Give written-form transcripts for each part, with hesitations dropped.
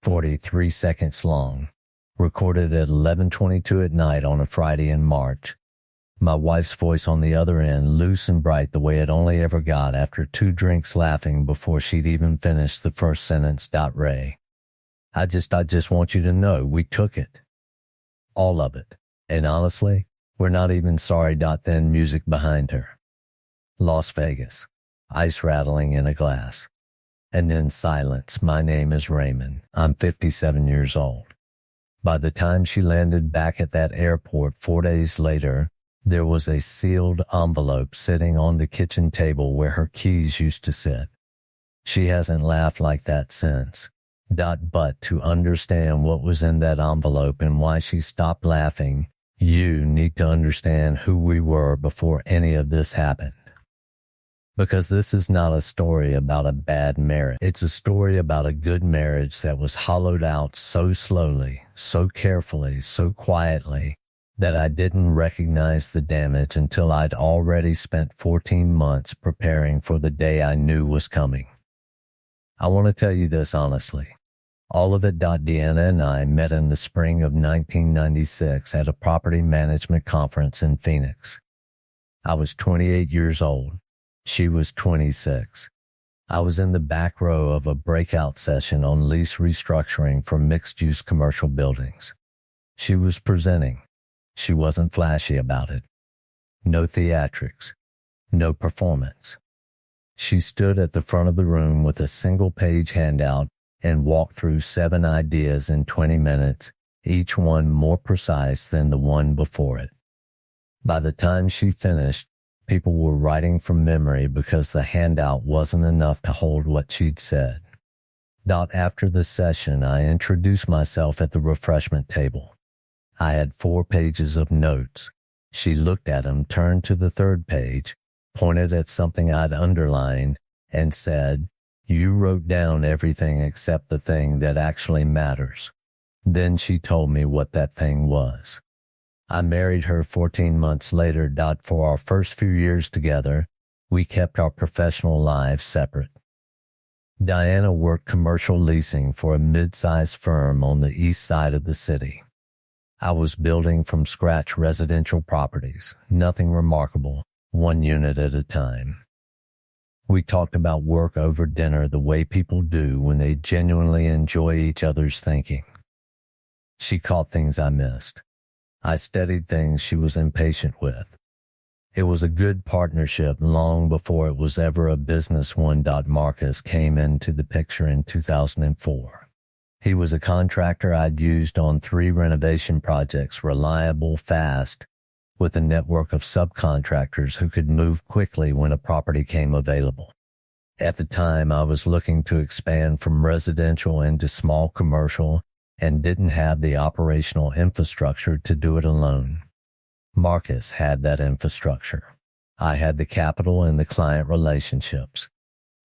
43 seconds long, recorded at 11:22 at night on a Friday in March. My wife's voice on the other end, loose and bright the way it only ever got after 2 drinks, laughing before she'd even finished the first sentence. Ray, I just want you to know we took it. All of it. And honestly, we're not even sorry. Then music behind her. Las Vegas. Ice rattling in a glass. And then silence. My name is Raymond. I'm 57 years old. By the time she landed back at that airport 4 days later, there was a sealed envelope sitting on the kitchen table where her keys used to sit. She hasn't laughed like that since. But to understand what was in that envelope and why she stopped laughing, you need to understand who we were before any of this happened. Because this is not a story about a bad marriage. It's a story about a good marriage that was hollowed out so slowly, so carefully, so quietly, that I didn't recognize the damage until I'd already spent 14 months preparing for the day I knew was coming. I want to tell you this honestly. All of it. Deanna and I met in the spring of 1996 at a property management conference in Phoenix. I was 28 years old. She was 26. I was in the back row of a breakout session on lease restructuring for mixed-use commercial buildings. She was presenting. She wasn't flashy about it. No theatrics. No performance. She stood at the front of the room with a single-page handout and walked through 7 ideas in 20 minutes, each one more precise than the one before it. By the time she finished, people were writing from memory because the handout wasn't enough to hold what she'd said. After the session, I introduced myself at the refreshment table. I had 4 pages of notes. She looked at them, turned to the 3rd page, pointed at something I'd underlined, and said, "You wrote down everything except the thing that actually matters." Then she told me what that thing was. I married her 14 months later. For our first few years together, we kept our professional lives separate. Diana worked commercial leasing for a mid-sized firm on the east side of the city. I was building from scratch residential properties, nothing remarkable, 1 unit at a time. We talked about work over dinner the way people do when they genuinely enjoy each other's thinking. She caught things I missed. I studied things she was impatient with. It was a good partnership long before it was ever a business. Marcus came into the picture in 2004. He was a contractor I'd used on 3 renovation projects, reliable, fast, with a network of subcontractors who could move quickly when a property came available. At the time, I was looking to expand from residential into small commercial and didn't have the operational infrastructure to do it alone. Marcus had that infrastructure. I had the capital and the client relationships.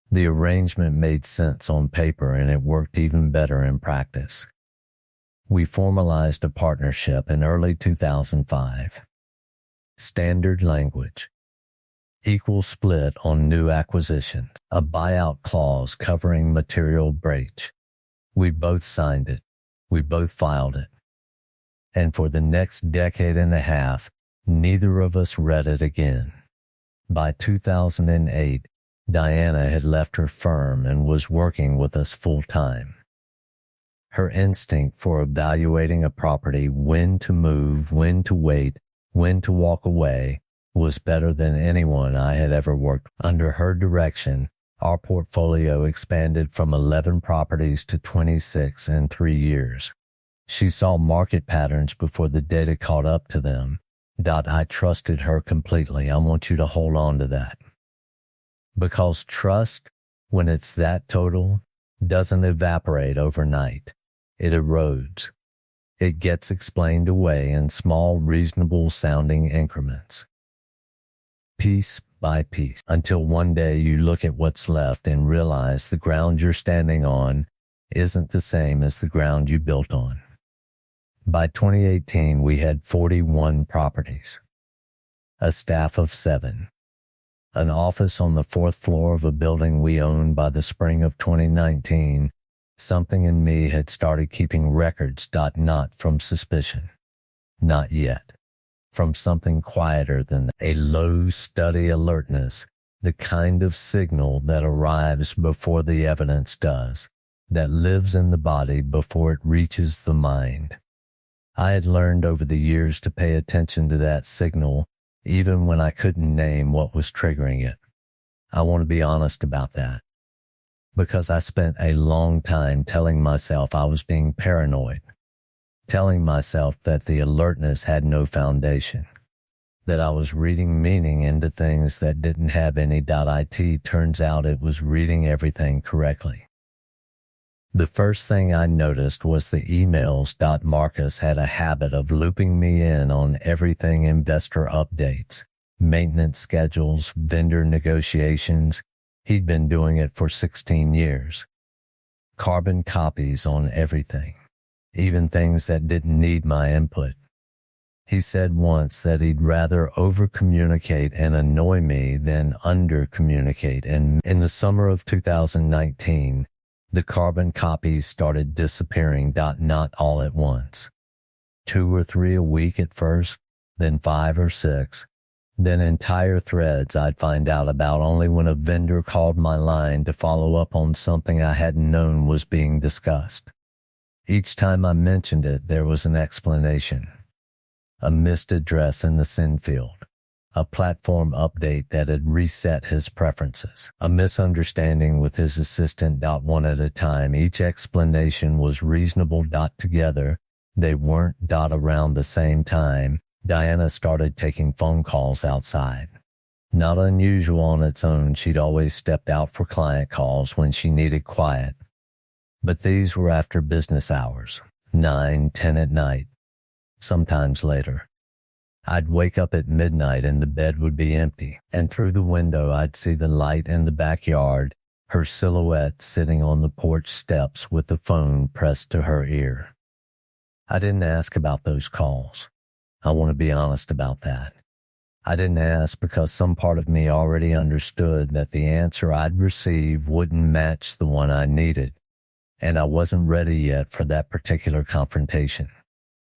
The arrangement made sense on paper and it worked even better in practice. We formalized a partnership in early 2005. Standard language. Equal split on new acquisitions. A buyout clause covering material breach. We both signed it. We both filed it. And for the next decade and a half, neither of us read it again. By 2008, Diana had left her firm and was working with us full-time. Her instinct for evaluating a property, when to move, when to wait, when to walk away, was better than anyone I had ever worked with. Under her direction, our portfolio expanded from 11 properties to 26 in 3 years. She saw market patterns before the data caught up to them. I trusted her completely. I want you to hold on to that. Because trust, when it's that total, doesn't evaporate overnight. It erodes. It gets explained away in small, reasonable-sounding increments. Piece by piece, until one day you look at what's left and realize the ground you're standing on isn't the same as the ground you built on. By 2018, we had 41 properties, a staff of 7, an office on the 4th floor of a building we owned by the spring of 2019, Something in me had started keeping records, not from suspicion. Not yet. From something quieter than a low, steady alertness, the kind of signal that arrives before the evidence does, that lives in the body before it reaches the mind. I had learned over the years to pay attention to that signal, even when I couldn't name what was triggering it. I want to be honest about that, because I spent a long time telling myself I was being paranoid, telling myself that the alertness had no foundation, that I was reading meaning into things that didn't have any. It turns out it was reading everything correctly. The first thing I noticed was the emails. Marcus had a habit of looping me in on everything: investor updates, maintenance schedules, vendor negotiations. He'd been doing it for 16 years. Carbon copies on everything, even things that didn't need my input. He said once that he'd rather over-communicate and annoy me than under-communicate, and in the summer of 2019, the carbon copies started disappearing. Not all at once. 2 or 3 a week at first, then 5 or 6, then entire threads I'd find out about only when a vendor called my line to follow up on something I hadn't known was being discussed. Each time I mentioned it, there was an explanation. A missed address in the send field, a platform update that had reset his preferences, a misunderstanding with his assistant. One at a time. Each explanation was reasonable. Together, they weren't. Around the same time, Diana started taking phone calls outside. Not unusual on its own, she'd always stepped out for client calls when she needed quiet. But these were after business hours, 9, 10 at night, sometimes later. I'd wake up at midnight and the bed would be empty, and through the window I'd see the light in the backyard, her silhouette sitting on the porch steps with the phone pressed to her ear. I didn't ask about those calls. I want to be honest about that. I didn't ask because some part of me already understood that the answer I'd receive wouldn't match the one I needed, and I wasn't ready yet for that particular confrontation.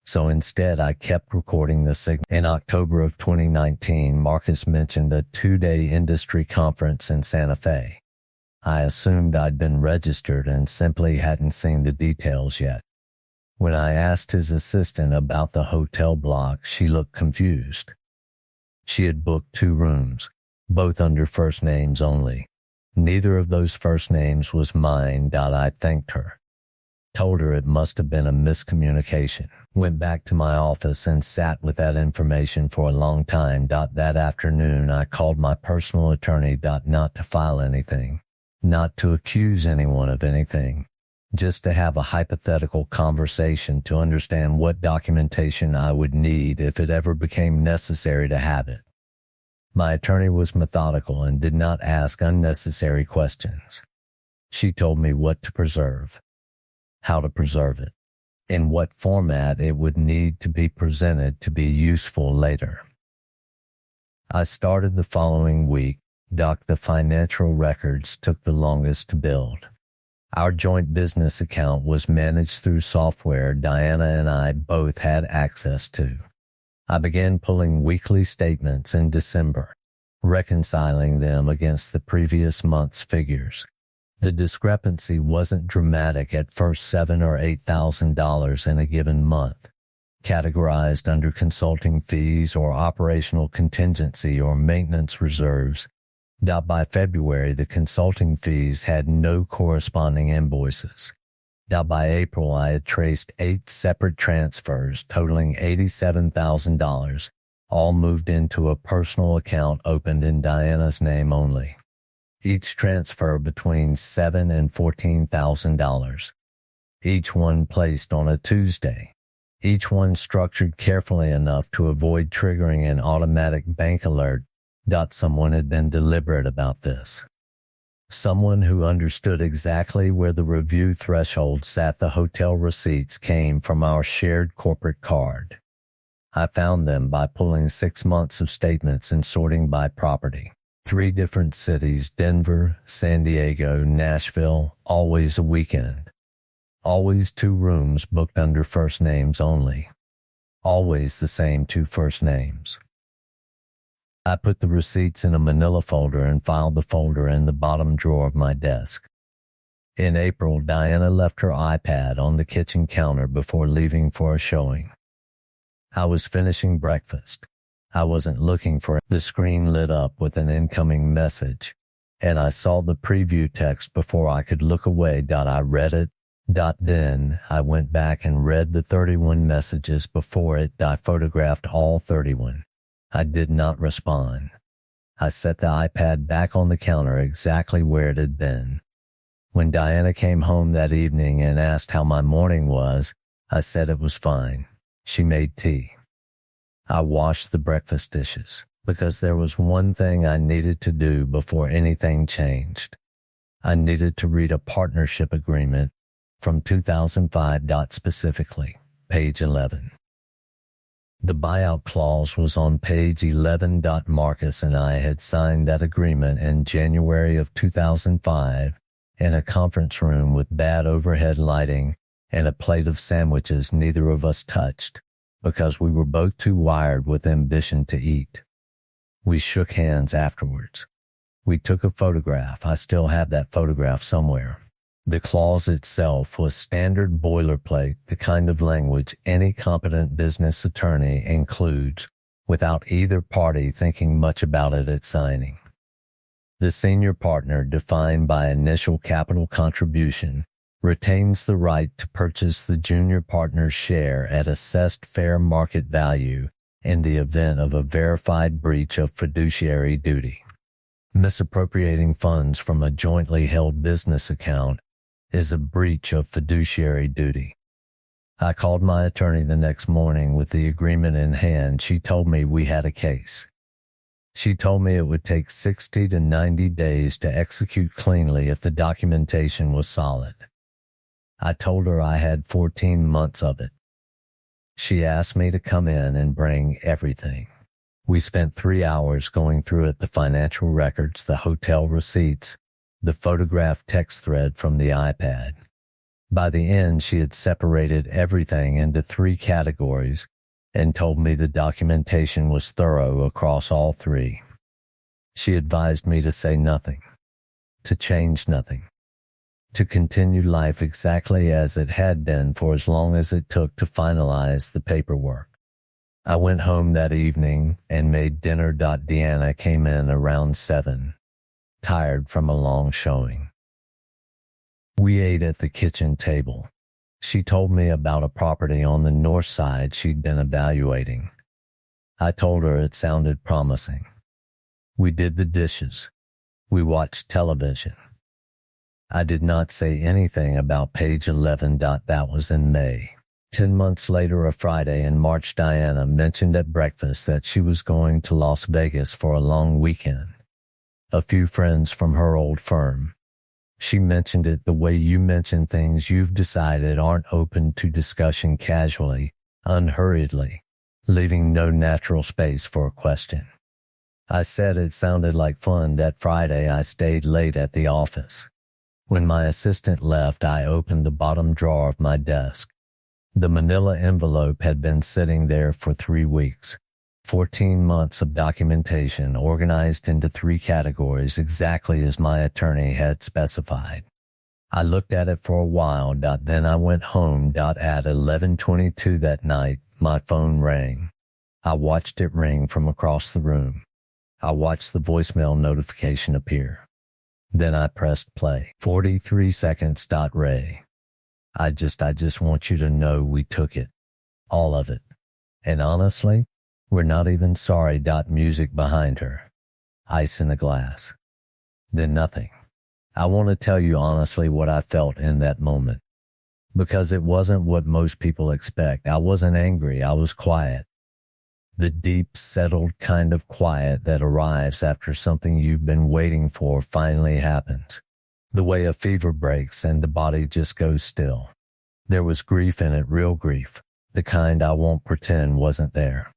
So instead, I kept recording the signal. In October of 2019, Marcus mentioned a 2-day industry conference in Santa Fe. I assumed I'd been registered and simply hadn't seen the details yet. When I asked his assistant about the hotel block, she looked confused. She had booked 2 rooms, both under first names only. Neither of those first names was mine. I thanked her. Told her it must have been a miscommunication. Went back to my office and sat with that information for a long time. That afternoon, I called my personal attorney. Not to file anything, not to accuse anyone of anything, just to have a hypothetical conversation to understand what documentation I would need if it ever became necessary to have it. My attorney was methodical and did not ask unnecessary questions. She told me what to preserve, how to preserve it, in what format it would need to be presented to be useful later. I started the following week. The financial records took the longest to build. Our joint business account was managed through software Diana and I both had access to. I began pulling weekly statements in December, reconciling them against the previous month's figures. The discrepancy wasn't dramatic at first, $7,000 or $8,000 in a given month, categorized under consulting fees or operational contingency or maintenance reserves. By February, the consulting fees had no corresponding invoices. By April, I had traced 8 separate transfers totaling $87,000, all moved into a personal account opened in Diana's name only. Each transfer between $7,000 and $14,000. Each one placed on a Tuesday. Each one structured carefully enough to avoid triggering an automatic bank alert. Someone had been deliberate about this. Someone who understood exactly where the review threshold sat. The hotel receipts came from our shared corporate card. I found them by pulling 6 months of statements and sorting by property. 3 different cities: Denver, San Diego, Nashville, always a weekend. Always 2 rooms booked under first names only. Always the same 2 first names. I put the receipts in a manila folder and filed the folder in the bottom drawer of my desk. In April, Diana left her iPad on the kitchen counter before leaving for a showing. I was finishing breakfast. I wasn't looking for it. The screen lit up with an incoming message, and I saw the preview text before I could look away. I read it. Then I went back and read the 31 messages before it. I photographed all 31. I did not respond. I set the iPad back on the counter exactly where it had been. When Diana came home that evening and asked how my morning was, I said it was fine. She made tea. I washed the breakfast dishes because there was one thing I needed to do before anything changed. I needed to read a partnership agreement from 2005. Specifically, page 11. The buyout clause was on page 11. Marcus and I had signed that agreement in January of 2005 in a conference room with bad overhead lighting and a plate of sandwiches neither of us touched because we were both too wired with ambition to eat. We shook hands afterwards. We took a photograph. I still have that photograph somewhere. The clause itself was standard boilerplate, the kind of language any competent business attorney includes without either party thinking much about it at signing. The senior partner, defined by initial capital contribution, retains the right to purchase the junior partner's share at assessed fair market value in the event of a verified breach of fiduciary duty. Misappropriating funds from a jointly held business account is a breach of fiduciary duty. I called my attorney the next morning with the agreement in hand. She told me we had a case. She told me it would take 60 to 90 days to execute cleanly if the documentation was solid. I told her I had 14 months of it. She asked me to come in and bring everything. We spent 3 hours going through it: the financial records, the hotel receipts, the photographed text thread from the iPad. By the end, she had separated everything into 3 categories and told me the documentation was thorough across all 3. She advised me to say nothing, to change nothing, to continue life exactly as it had been for as long as it took to finalize the paperwork. I went home that evening and made dinner. Deanna came in around 7, tired from a long showing. We ate at the kitchen table. She told me about a property on the north side she'd been evaluating. I told her it sounded promising. We did the dishes. We watched television. I did not say anything about page 11. That was in May. 10 months later, a Friday in March, Diana mentioned at breakfast that she was going to Las Vegas for a long weekend. A few friends from her old firm. She mentioned it the way you mention things you've decided aren't open to discussion, casually, unhurriedly, leaving no natural space for a question. I said it sounded like fun. That Friday I stayed late at the office. When my assistant left, I opened the bottom drawer of my desk. The manila envelope had been sitting there for 3 weeks. 14 months of documentation organized into 3 categories, exactly as my attorney had specified. I looked at it for a while. Then I went home. At 11:22 that night, my phone rang. I watched it ring from across the room. I watched the voicemail notification appear. Then I pressed play. 43 seconds. Ray. I just want you to know we took it. All of it. And honestly, we're not even sorry. Music behind her. Ice in a glass. Then nothing. I want to tell you honestly what I felt in that moment. Because it wasn't what most people expect. I wasn't angry. I was quiet. The deep, settled kind of quiet that arrives after something you've been waiting for finally happens. The way a fever breaks and the body just goes still. There was grief in it, real grief. The kind I won't pretend wasn't there.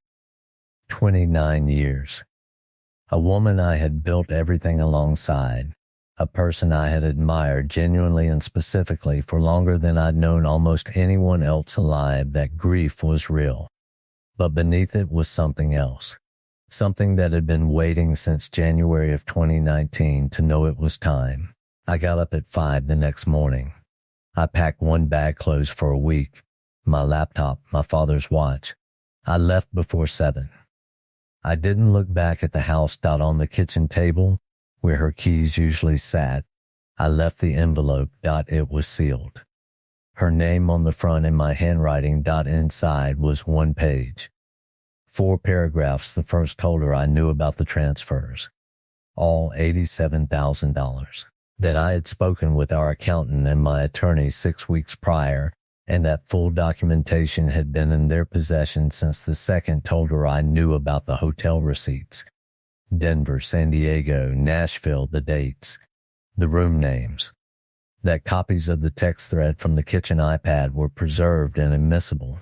29 years. A woman I had built everything alongside. a person I had admired genuinely and specifically for longer than I'd known almost anyone else alive, that grief was real. But beneath it was something else. Something that had been waiting since January of 2019 to know it was time. I got up at 5 the next morning. I packed one bag clothes for a week, my laptop, my father's watch. I left before 7. I didn't look back at the house. On the kitchen table, where her keys usually sat, I left the envelope. It was sealed. Her name on the front in my handwriting. Inside was one page. 4 paragraphs. The first told her I knew about the transfers, all $87,000, that I had spoken with our accountant and my attorney 6 weeks prior, and that full documentation had been in their possession since. The second told her I knew about the hotel receipts, Denver, San Diego, Nashville, the dates, the room names, that copies of the text thread from the kitchen iPad were preserved and admissible.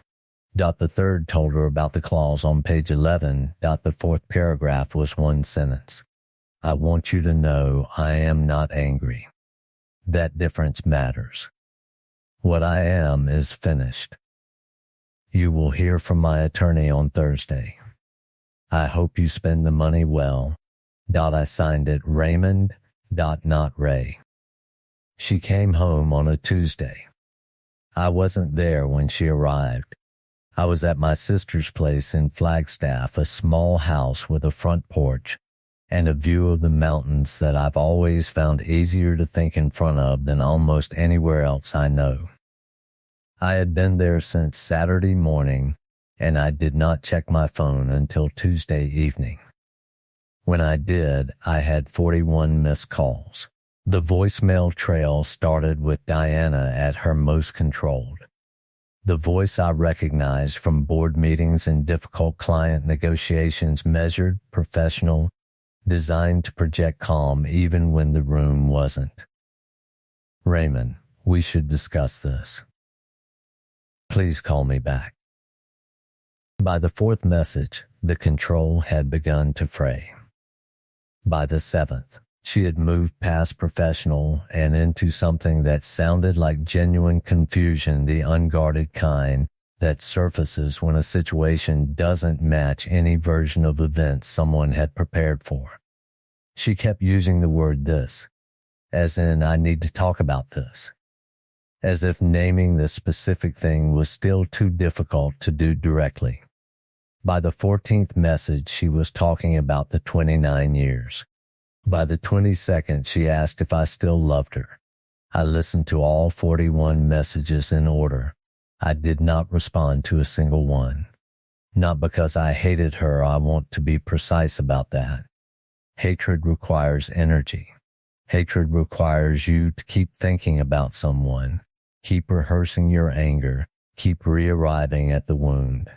The third told her about the clause on page 11. The fourth paragraph was one sentence. I want you to know I am not angry. That difference matters. What I am is finished. You will hear from my attorney on Thursday. I hope you spend the money well. I signed it Raymond. Not Ray. She came home on a Tuesday. I wasn't there when she arrived. I was at my sister's place in Flagstaff, a small house with a front porch and a view of the mountains that I've always found easier to think in front of than almost anywhere else I know. I had been there since Saturday morning, and I did not check my phone until Tuesday evening. When I did, I had 41 missed calls. The voicemail trail started with Diana at her most controlled. The voice I recognized from board meetings and difficult client negotiations, measured, professional, designed to project calm even when the room wasn't. Raymond, we should discuss this. Please call me back. By the 4th message, the control had begun to fray. By the 7th, she had moved past professional and into something that sounded like genuine confusion, the unguarded kind that surfaces when a situation doesn't match any version of events someone had prepared for. She kept using the word this, as in I need to talk about this, as if naming the specific thing was still too difficult to do directly. By the 14th message, she was talking about the 29 years. By the 22nd, she asked if I still loved her. I listened to all 41 messages in order. I did not respond to a single one. Not because I hated her. I want to be precise about that. Hatred requires energy. Hatred requires you to keep thinking about someone, keep rehearsing your anger, keep re-arriving at the wound.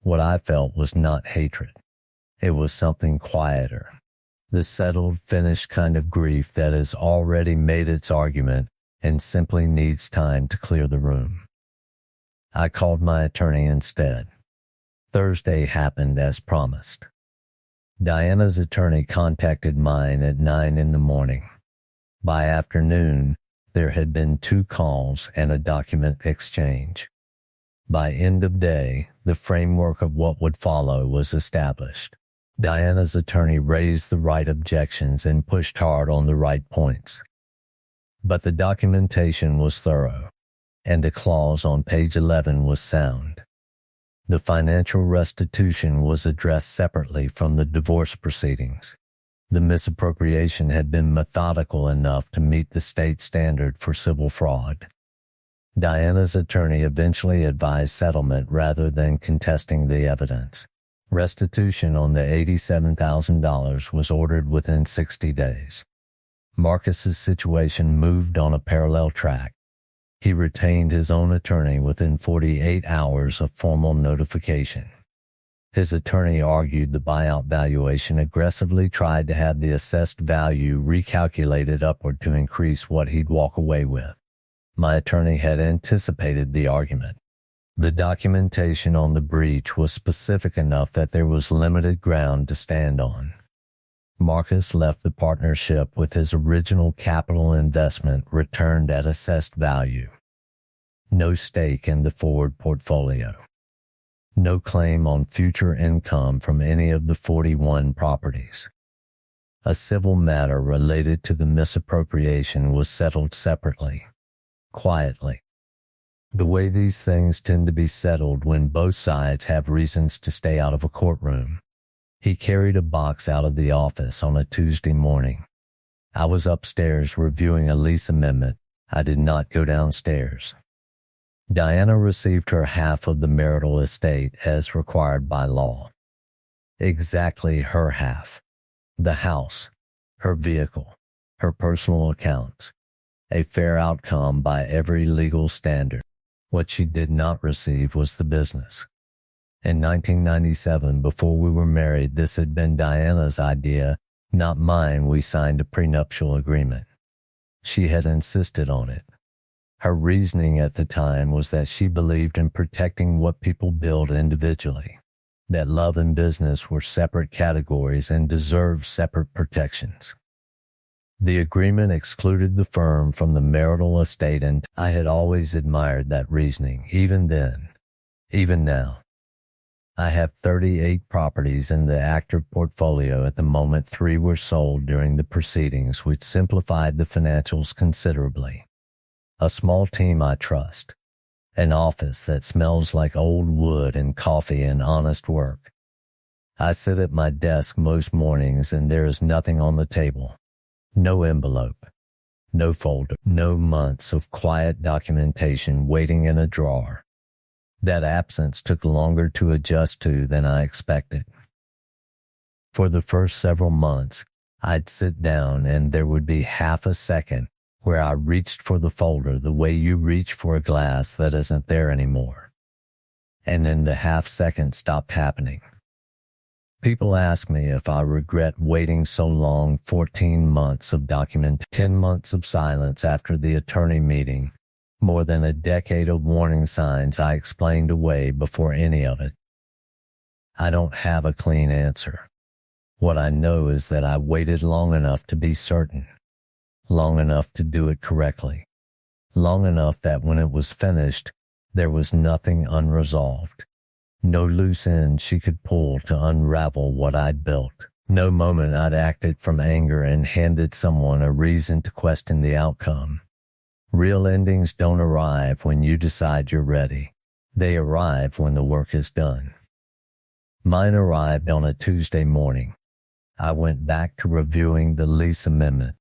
What I felt was not hatred. It was something quieter. The settled, finished kind of grief that has already made its argument and simply needs time to clear the room. I called my attorney instead. Thursday happened as promised. Diana's attorney contacted mine at 9 in the morning. By afternoon, there had been 2 calls and a document exchange. By end of day, the framework of what would follow was established. Diana's attorney raised the right objections and pushed hard on the right points. But the documentation was thorough, and the clause on page 11 was sound. The financial restitution was addressed separately from the divorce proceedings. The misappropriation had been methodical enough to meet the state standard for civil fraud. Diana's attorney eventually advised settlement rather than contesting the evidence. Restitution on the $87,000 was ordered within 60 days. Marcus's situation moved on a parallel track. He retained his own attorney within 48 hours of formal notification. His attorney argued the buyout valuation, aggressively tried to have the assessed value recalculated upward to increase what he'd walk away with. My attorney had anticipated the argument. The documentation on the breach was specific enough that there was limited ground to stand on. Marcus left the partnership with his original capital investment returned at assessed value. No stake in the forward portfolio. No claim on future income from any of the 41 properties. A civil matter related to the misappropriation was settled separately, quietly. The way these things tend to be settled when both sides have reasons to stay out of a courtroom. He carried a box out of the office on a Tuesday morning. I was upstairs reviewing a lease amendment. I did not go downstairs. Diana received her half of the marital estate as required by law. Exactly her half. The house, her vehicle, her personal accounts. A fair outcome by every legal standard. What she did not receive was the business. In 1997, before we were married, this had been Diana's idea, not mine. We signed a prenuptial agreement. She had insisted on it. Her reasoning at the time was that she believed in protecting what people build individually, that love and business were separate categories and deserved separate protections. The agreement excluded the firm from the marital estate, and I had always admired that reasoning, even then, even now. I have 38 properties in the active portfolio at the moment. 3 were sold during the proceedings, which simplified the financials considerably. A small team I trust. An office that smells like old wood and coffee and honest work. I sit at my desk most mornings and there is nothing on the table. No envelope. No folder. No months of quiet documentation waiting in a drawer. That absence took longer to adjust to than I expected. For the first several months, I'd sit down and there would be half a second where I reached for the folder the way you reach for a glass that isn't there anymore. And then the half second stopped happening. People ask me if I regret waiting so long. 14 months of document, 10 months of silence after the attorney meeting. More than a decade of warning signs I explained away before any of it. I don't have a clean answer. What I know is that I waited long enough to be certain, long enough to do it correctly, long enough that when it was finished, there was nothing unresolved, no loose end she could pull to unravel what I'd built, no moment I'd acted from anger and handed someone a reason to question the outcome. Real endings don't arrive when you decide you're ready. They arrive when the work is done. Mine arrived on a Tuesday morning. I went back to reviewing the lease amendment.